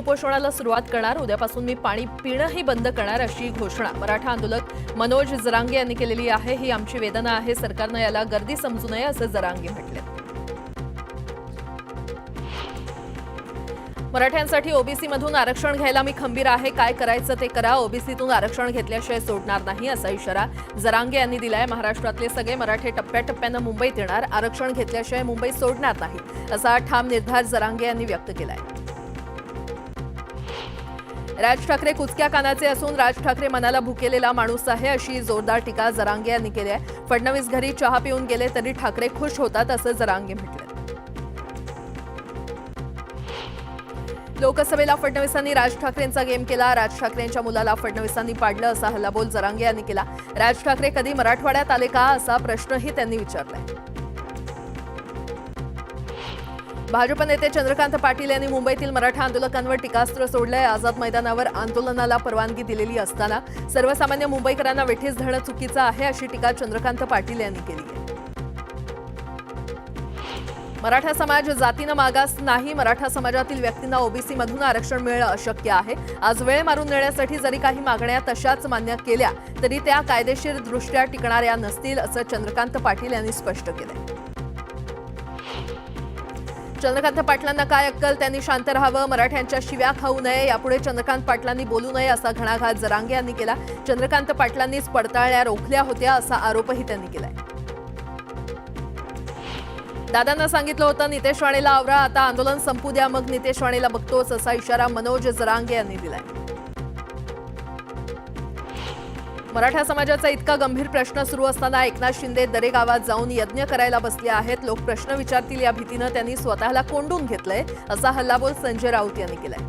उपोषणाला सुरुवात करणार। उद्यापासून मी पाणी पिणंही बंद करणार अशी घोषणा मराठा आंदोलक मनोज जरांगे यांनी केलेली आहे। ही आमची वेदना आहे, सरकारने याला गर्दी समजू नये असे जरांगे म्हटले। मराठ्यांसाठी ओबीसी मधून आरक्षण घ्यायला मी खंबीर आहे, काय करायचं ते करा, ओबीसीतून आरक्षण घेतल्याशिवाय सोडणार नाही असा इशारा जरांगे यांनी दिलाय। महाराष्ट्रातले सगळे मराठे टप्प्याटप्प्याने मुंबईत येणार, आरक्षण घेतल्याशिवाय मुंबई सोडणार नाही असा ठाम निर्धार जरांगे यांनी व्यक्त केलाय। राज ठाकरे कुचक्या कानाचे असून राज ठाकरे मनाला भुकेलेला माणूस आहे अशी जोरदार टीका जरांगे यांनी केली आहे। फडणवीस घरी चहा पिऊन गेले तरी ठाकरे खुश होतात असं जरांगे म्हटले। लोकसभेला फडणवीसांनी राज ठाकरेंचा गेम केला, राज ठाकरेंच्या मुलाला फडणवीसांनी पाडलं असा हल्लाबोल जरांगे यांनी केला। राज ठाकरे कधी मराठवाड्यात आले का असा प्रश्नही त्यांनी विचारलाय। भाजप नेते चंद्रकांत पाटील यांनी मुंबईतील मराठा आंदोलकांवर टीकास्त्र सोडलंय। आझाद मैदानावर आंदोलनाला परवानगी दिलेली असताना सर्वसामान्य मुंबईकरांना वेठीस धरणं चुकीचं आहे अशी टीका चंद्रकांत पाटील यांनी केली आहे। मराठा समाज जातीनं मागास नाही, मराठा समाजातील व्यक्तींना ओबीसी मधून आरक्षण मिळणं अशक्य आहे। आज वेळ मारून नेण्यासाठी जरी काही मागण्या तशाच मान्य केल्या तरी त्या कायदेशीर दृष्ट्या टिकणाऱ्या नसतील असं चंद्रकांत पाटील यांनी स्पष्ट केलंय। चंद्रकांत पाटलांना काय अक्कल, त्यांनी शांत राहावं, मराठ्यांच्या शिव्या खाऊ नये, यापुढे चंद्रकांत पाटलांनी बोलू नये असा घणाघात जरांगे यांनी केला। चंद्रकांत पाटलांनीच पडताळल्या रोखल्या होत्या असा आरोपही त्यांनी केलाय। दादांना सांगितलं होतं नितेश राणेला आवरा, आता आंदोलन संपू द्या मग नितेश राणेला बघतोच असा इशारा मनोज जरांगे यांनी दिलाय। मराठा समाजाचा इतका गंभीर प्रश्न सुरू असताना एकनाथ शिंदे दरे गावात जाऊन यज्ञ करायला बसले आहेत। लोक प्रश्न विचारतील या भीतीनं त्यांनी स्वतःला कोंडून घेतलंय असा हल्लाबोल संजय राऊत यांनी केलाय।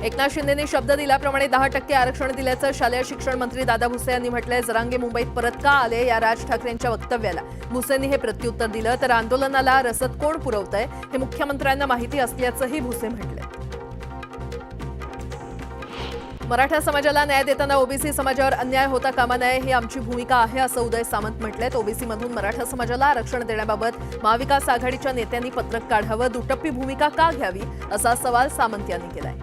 एकनाथ शिंदेंनी शब्द दिल्याप्रमाणे 10% आरक्षण दिल्याचं शालेय शिक्षण मंत्री दादा भुसे यांनी म्हटलंय। जरांगे मुंबईत परत का आले या राज ठाकरेंच्या वक्तव्याला भुसेंनी हे प्रत्युत्तर दिलं, तर आंदोलनाला रसद कोण पुरवतंय हे मुख्यमंत्र्यांना माहिती असल्याचंही भुसे म्हटलंय। मराठा समाजाला न्याय देताना ओबीसी समाजावर अन्याय होता कामा नये ही आमची भूमिका आहे असं उदय सामंत म्हटलंय। ओबीसी मधून मराठा समाजाला आरक्षण देण्याबाबत महाविकास आघाडीच्या नेत्यांनी पत्रक काढावं, दुटप्पी भूमिका का घ्यावी असा सवाल सामंत यांनी केलाय।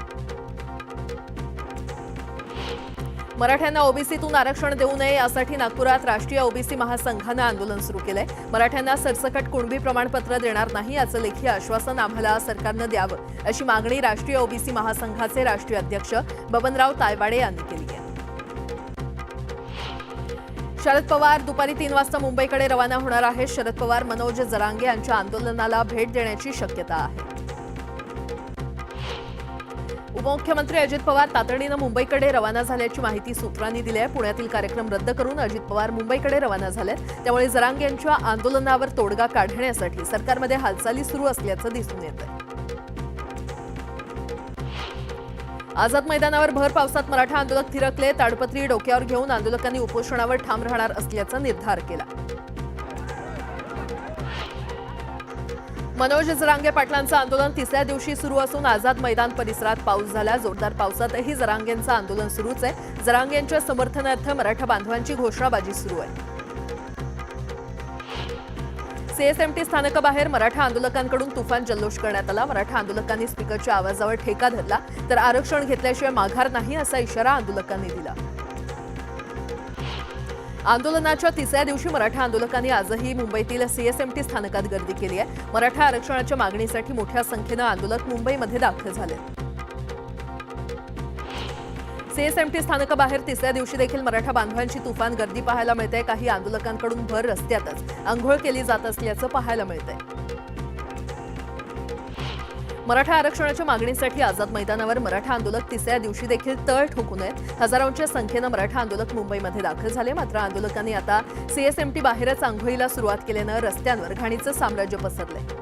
मराठ्यांना ओबीसीतून आरक्षण देऊ नये यासाठी नागपुरात राष्ट्रीय ओबीसी महासंघानं आंदोलन सुरू केलंय। मराठ्यांना सरसकट कुणबी प्रमाणपत्र देणार नाही याचं लेखी आश्वासन आम्हाला सरकारनं द्यावं अशी मागणी राष्ट्रीय ओबीसी महासंघाचे राष्ट्रीय अध्यक्ष बबनराव तायवाडे यांनी केली आहे। शरद पवार दुपारी 3 वाजता मुंबईकडे रवाना होणार आहेत। शरद पवार मनोज जरांगे यांच्या आंदोलनाला भेट देण्याची शक्यता आहे। उपमुख्यमंत्री अजित पवार तातडीनं मुंबईकडे रवाना झाल्याची माहिती सूत्रांनी दिली आहे। पुण्यातील कार्यक्रम रद्द करून अजित पवार मुंबईकडे रवाना झालेत, त्यामुळे जरांगे यांच्या आंदोलनावर तोडगा काढण्यासाठी सरकारमध्ये हालचाली सुरू असल्याचं दिसून येतंय। आझाद मैदानावर भर पावसात मराठा आंदोलक थिरकले, ताडपत्री डोक्यावर घेऊन आंदोलकांनी उपोषणावर ठाम राहणार असल्याचा निर्धार केला। मनोज जरांगे पाटलांचं आंदोलन तिसऱ्या दिवशी सुरू असून आझाद मैदान परिसरात पाऊस झाला। जोरदार पावसातही जरांगेंचं आंदोलन सुरूच आहे। जरांगेंच्या समर्थनार्थ मराठा बांधवांची घोषणाबाजी सुरू आहे। सीएसएमटी स्थानकाबाहेर मराठा आंदोलकांकडून तुफान जल्लोष करण्यात आला। मराठा आंदोलकांनी स्पीकरच्या आवाजावर ठेका धरला, तर आरक्षण घेतल्याशिवाय माघार नाही असा इशारा आंदोलकांनी दिला। आंदोलनाच्या तिसऱ्या दिवशी मराठा आंदोलकांनी आजही मुंबईतील सीएसएमटी स्थानकात गर्दी केली आहे। मराठा आरक्षणाच्या मागणीसाठी मोठ्या संख्येनं आंदोलक मुंबईमध्ये दाखल झाले। सीएसएमटी स्थानकाबाहेर तिसऱ्या दिवशी देखील मराठा बांधवांची तुफान गर्दी पाहायला मिळते। काही आंदोलकांकडून भर रस्त्यातच अंघोळ केली जात असल्याचं पाहायला मिळतंय। मराठा आरक्षणाच्या मागणीसाठी आझाद मैदानावर मराठा आंदोलक तिसऱ्या दिवशी देखील तळ ठोकून आहेत। हजारोंच्या संख्येनं मराठा आंदोलक मुंबईमध्ये दाखल झाले, मात्र आंदोलकांनी आता सीएसएमटी बाहेरच आंघोळीला सुरुवात केल्यानं रस्त्यांवर घाणीचं साम्राज्य पसरलंय।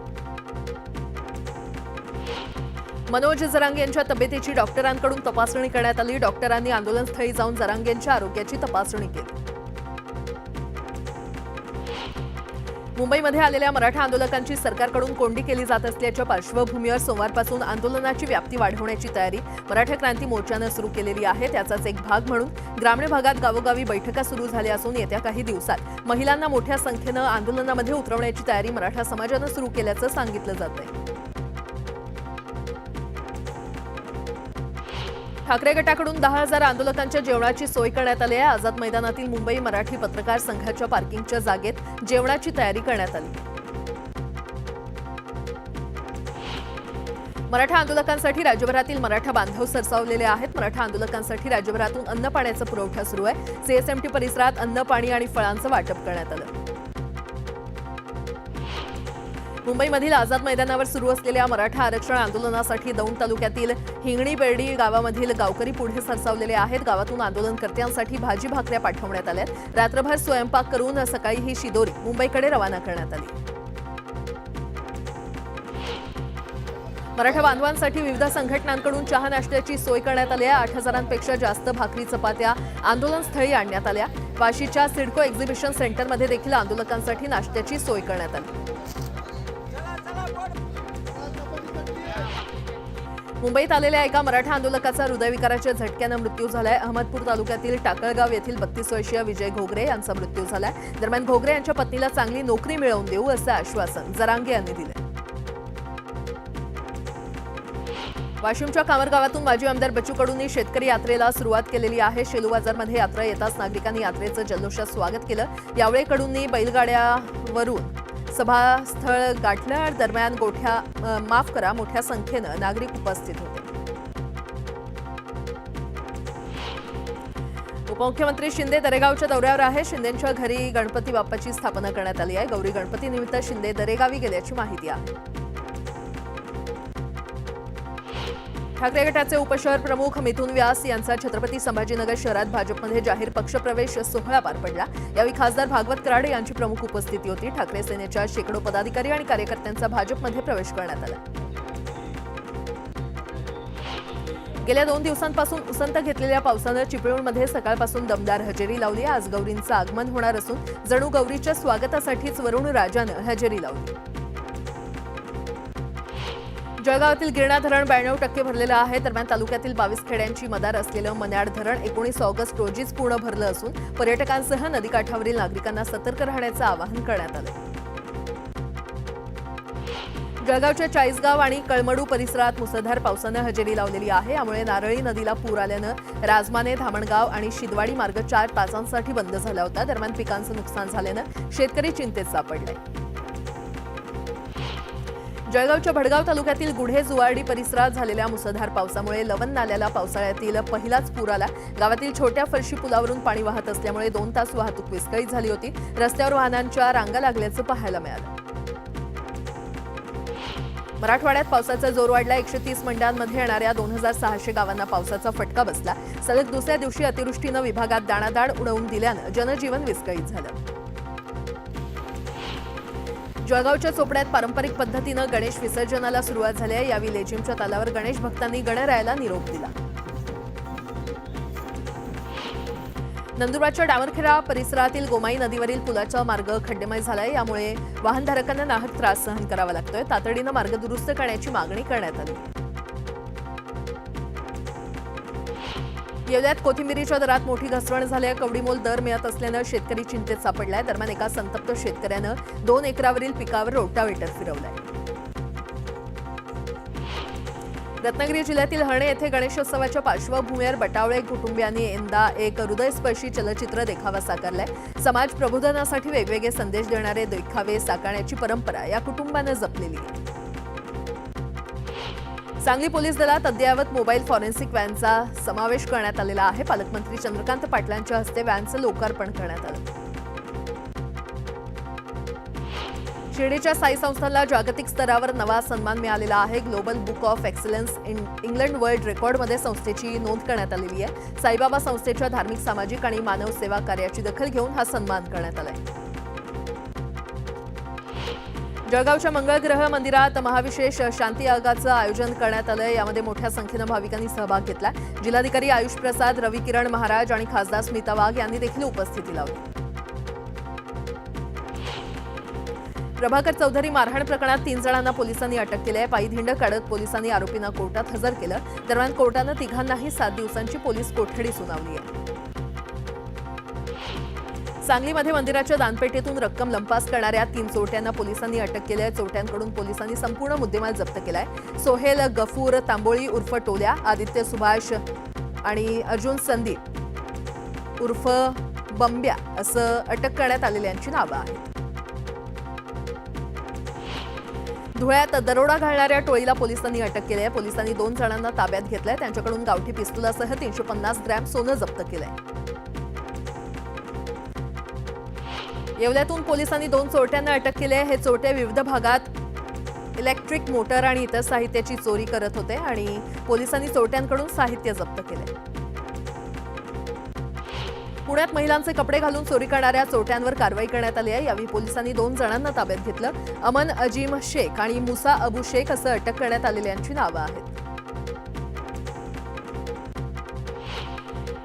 मनोज जरांगे यांच्या तब्येतीची डॉक्टरांकडून तपासणी करण्यात आली। डॉक्टरांनी आंदोलनस्थळी जाऊन जरांगेंच्या आरोग्याची तपासणी केली। मुंबईमध्ये आलेल्या मराठा आंदोलकांची सरकारकडून कोंडी केली जात असल्याच्या पार्श्वभूमीवर सोमवारपासून आंदोलनाची व्याप्ती वाढवण्याची तयारी मराठा क्रांती मोर्चानं सुरू केलेली आहे। त्याचाच एक भाग म्हणून ग्रामीण भागात गावोगावी बैठका सुरू झाल्या असून येत्या काही दिवसात महिलांना मोठ्या संख्येनं आंदोलनामध्ये उतरवण्याची तयारी मराठा समाजानं सुरू केल्याचं सांगितलं जातंय। ठाकरे गटाकडून 10,000 आंदोलकांच्या जेवणाची सोय करण्यात आली आहे. आझाद मैदानातील मुंबई मराठी पत्रकार संघाच्या पार्किंगच्या जागेत जेवणाची तयारी करण्यात आली. मराठा आंदोलकांसाठी राज्यभरातील मराठा बांधव सरसावलेले आहेत. मराठा आंदोलकांसाठी राज्यभरातून अन्न पाण्याचा पुरवठा सुरू आहे. सीएसएमटी परिसरात अन्न, पाणी आणि फळांचं वाटप करण्यात आलं. मुंबईमधील आझाद मैदानावर सुरू असलेल्या मराठा आरक्षण आंदोलनासाठी दौंड तालुक्यातील हिंगणी बेर्डी गावामधील गावकरी पुढे सरसावलेले आहेत. गावातून आंदोलनकर्त्यांसाठी भाजी भाकऱ्या पाठवण्यात आल्या. रात्रभर स्वयंपाक करून सकाळी ही शिदोरी मुंबईकडे रवाना करण्यात आली. मराठा बांधवांसाठी विविध संघटनांकडून चहा नाश्त्याची सोय करण्यात आली आहे. 8,000पेक्षा जास्त भाकरी चपात्या आंदोलनस्थळी आणण्यात आल्या. वाशीच्या सिडको एक्झिबिशन सेंटरमध्ये देखील आंदोलकांसाठी नाश्त्याची सोय करण्यात आली. मुंबईत आलेल्या एका मराठा आंदोलकाचा हृदयविकाराच्या झटक्यानं मृत्यू झालाय. अहमदपूर तालुक्यातील टाकळगाव येथील 32 वर्षीय विजय घोगरे यांचा मृत्यू झालाय. दरम्यान घोगरे यांच्या पत्नीला चांगली नोकरी मिळवून देऊ असं आश्वासन जरांगे यांनी दिले. वाशिमच्या कामर गावातून माजी आमदार बच्चू कडूंनी शेतकरी यात्रेला सुरुवात केलेली आहे. शेलू बाजारमध्ये यात्रा येताच नागरिकांनी यात्रेचं जल्लोषात स्वागत केलं. यावेळी कडूंनी बैलगाड्यावरून सभास्थळ गाठलं. दरम्यान मोठ्या संख्येनं नागरिक उपस्थित होते. उपमुख्यमंत्री शिंदे दरेगावच्या दौऱ्यावर आहे. शिंदेंच्या घरी गणपती बाप्पाची स्थापना करण्यात आली आहे. गौरी गणपती निमित्त शिंदे दरेगावी गेल्याची माहिती आहे. ठाकरे गटाचे उपशहर प्रमुख मिथुन व्यास यांचा छत्रपती संभाजीनगर शहरात भाजपमध्ये जाहीर पक्षप्रवेश सोहळा पार पडला. यावेळी खासदार भागवत कराड यांची प्रमुख उपस्थिती होती. ठाकरे सेनेच्या शेकडो पदाधिकारी आणि कार्यकर्त्यांचा भाजपमध्ये प्रवेश करण्यात आला. गेल्या 2 दिवसांपासून उसंत घेतलेल्या पावसानं चिपळूणमध्ये सकाळपासून दमदार हजेरी लावली. आज गौरींचं आगमन होणार असून जणू गौरीच्या स्वागतासाठीच वरुण राजानं हजेरी लावली. जळगावातील गिरणा धरण 92% भरलेलं आहे. दरम्यान तालुक्यातील 22 खेड्यांची मदार असलेलं मन्याड धरण 19 ऑगस्ट रोजीच पूर्ण भरलं असून पर्यटकांसह नदीकाठावरील नागरिकांना सतर्क राहण्याचं आवाहन करण्यात आलं. जळगावच्या चाळीसगाव आणि कळमडू परिसरात मुसळधार पावसानं हजेरी लावलेली आहे. यामुळे नारळी नदीला पूर आल्यानं राजमाने, धामणगाव आणि शिदवाडी मार्ग 4 तासांसाठी बंद झाला होता. दरम्यान पिकांचं नुकसान झाल्यानं शेतकरी चिंतेत सापडले. जळगावच्या भडगाव तालुक्यातील गुढे जुवार्डी परिसरात झालेल्या मुसळधार पावसामुळे लवण नाल्याला पावसाळ्यातील पहिलाच पूर आला. गावातील छोट्या फरशी पुलावरून पाणी वाहत असल्यामुळे 2 तास वाहतूक विस्कळीत झाली होती. रस्त्यावर वाहनांच्या रांगा लागल्याचं पाहायला मिळालं. मराठवाड्यात पावसाचा जोर वाढला. 130 मंडळांमध्ये येणाऱ्या 2,600 गावांना पावसाचा फटका बसला. सलग दुसऱ्या दिवशी अतिवृष्टीनं विभागात दाणादाण उडवून दिल्यानं जनजीवन विस्कळीत झालं. जळगावच्या चोपड्यात पारंपरिक पद्धतीनं गणेश विसर्जनाला सुरुवात झाली आहे. यावेळी लेझिमच्या तालावर गणेश भक्तांनी गणरायाला निरोप दिला. नंदुरबारच्या डामरखेडा परिसरातील गोमाई नदीवरील पुलाचा मार्ग खड्डेमय झालाय. यामुळे वाहनधारकांना नाहक त्रास सहन करावा लागतोय. तातडीनं मार्ग दुरुस्त करण्याची मागणी करण्यात आली. येवल्यात कोथिंबिरीच्या दरात मोठी घसरण झाली आहे. कवडीमोल दर मिळत असल्यानं शेतकरी चिंतेत सापडलाय. दरम्यान एका संतप्त शेतकऱ्यानं 2 एकरावरील पिकावर रोटावेटर फिरवलाय. रत्नागिरी जिल्ह्यातील हर्णे येथे गणेशोत्सवाच्या पार्श्वभूमीवर बटावळे कुटुंबियांनी यंदा एक हृदयस्पर्शी चलचित्र देखावा साकारलाय. समाज प्रबोधनासाठी वेगवेगळे संदेश देणारे देखावे साकारण्याची परंपरा या कुटुंबानं जपलेली आहे. सांगली पोलीस दलात अद्ययावत मोबाईल फॉरेन्सिक व्हॅनचा समावेश करण्यात आलेला आहे. पालकमंत्री चंद्रकांत पाटलांच्या हस्ते व्हॅनचं लोकार्पण करण्यात आलं. शिर्डीच्या साई संस्थानला जागतिक स्तरावर नवा सन्मान मिळालेला आहे. Global book of excellence England world रेकॉर्डमध्ये संस्थेची नोंद करण्यात आलेली आहे. साईबाबा संस्थेच्या धार्मिक, सामाजिक आणि मानव सेवा कार्याची दखल घेऊन हा सन्मान करण्यात आलाय. जळगावच्या मंगळग्रह मंदिरात महाविशेष शांती यागाचं आयोजन करण्यात आलं. यामध्ये मोठ्या संख्येनं भाविकांनी सहभाग घेतला. जिल्हाधिकारी आयुष प्रसाद, रविकिरण महाराज आणि खासदार स्मिता वाघ यांनी देखील उपस्थिती लावली. प्रभाकर चौधरी मारहाण प्रकरणात 3 जणांना पोलिसांनी अटक केली आहे. पायी धिंड काढत पोलिसांनी आरोपींना कोर्टात हजर केलं. दरम्यान कोर्टानं तिघांनाही 7 दिवसांची पोलीस कोठडी सुनावली आहे. सांगलीमध्ये मंदिराच्या दानपेटीतून रक्कम लंपास करणाऱ्या 3 चोरट्यांना पोलिसांनी अटक केली आहे. चोरट्यांकडून पोलिसांनी संपूर्ण मुद्देमाल जप्त केलाय. सोहेल गफूर तांबोळी उर्फ टोल्या, आदित्य सुभाष आणि अर्जुन संदीप उर्फ बंब्या असं अटक करण्यात आलेल्यांची नावं आहेत. धुळ्यात दरोडा घालणाऱ्या टोळीला पोलिसांनी अटक केली आहे. पोलिसांनी 2 जणांना ताब्यात घेतलंय. त्यांच्याकडून गावठी पिस्तुलासह 350 ग्रॅम सोनं जप्त केलंय. येवल्यातून पोलिसांनी 2 चोरट्यांना अटक केली आहे. हे चोरटे विविध भागात इलेक्ट्रिक मोटर आणि इतर साहित्याची चोरी करत होते आणि पोलिसांनी चोरट्यांकडून साहित्य जप्त केले. पुण्यात महिलांचे कपडे घालून चोरी करणाऱ्या चोरट्यांवर कारवाई करण्यात आली आहे. यावेळी पोलिसांनी 2 जणांना ताब्यात घेतलं. अमन अजीम शेख आणि मुसा अबू शेख असं अटक करण्यात आलेल्यांची नावं आहेत.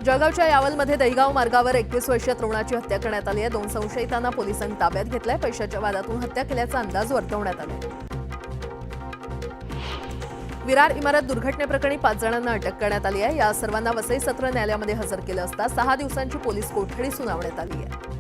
जळगावच्या यावलमध्ये दहिगाव मार्गावर 21 वर्षीय तरुणाची हत्या करण्यात आली आहे. 2 संशयितांना पोलिसांनी ताब्यात घेतलंय. पैशाच्या वादातून हत्या केल्याचा अंदाज वर्तवण्यात आला. विरार इमारत दुर्घटनेप्रकरणी 5 जणांना अटक करण्यात आली आहे. या सर्वांना वसई सत्र न्यायालयामध्ये हजर केलं असता 6 दिवसांची पोलीस कोठडी सुनावण्यात आली आहे.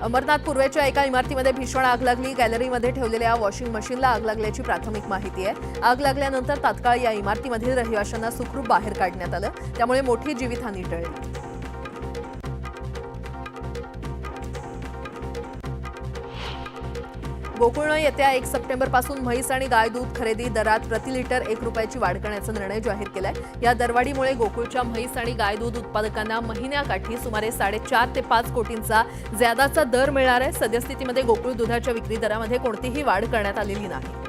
अंबरनाथ पूर्वेच्या एका इमारतीमध्ये भीषण आग लागली. गॅलरीमध्ये ठेवलेल्या वॉशिंग मशीनला आग लागल्याची प्राथमिक माहिती आहे. आग लागल्यानंतर तात्काळ या इमारतीमधील रहिवाशांना सुखरूप बाहेर काढण्यात आलं. त्यामुळे मोठी जीवितहानी टळली. गोकुळनं येत्या 1 सप्टेंबरपासून म्हैस आणि गाय दूध खरेदी दरात प्रति लिटर 1 रुपयाची वाढ करण्याचा निर्णय जाहीर केलाय. या दरवाढीमुळे गोकुळच्या म्हैस आणि गाय दूध उत्पादकांना महिन्याकाठी सुमारे 4.5 ते 5 कोटींचा ज्यादाचा दर मिळणार आहे. सद्यस्थितीमध्ये गोकुळ दुधाच्या विक्री दरामध्ये कोणतीही वाढ करण्यात आलेली नाही.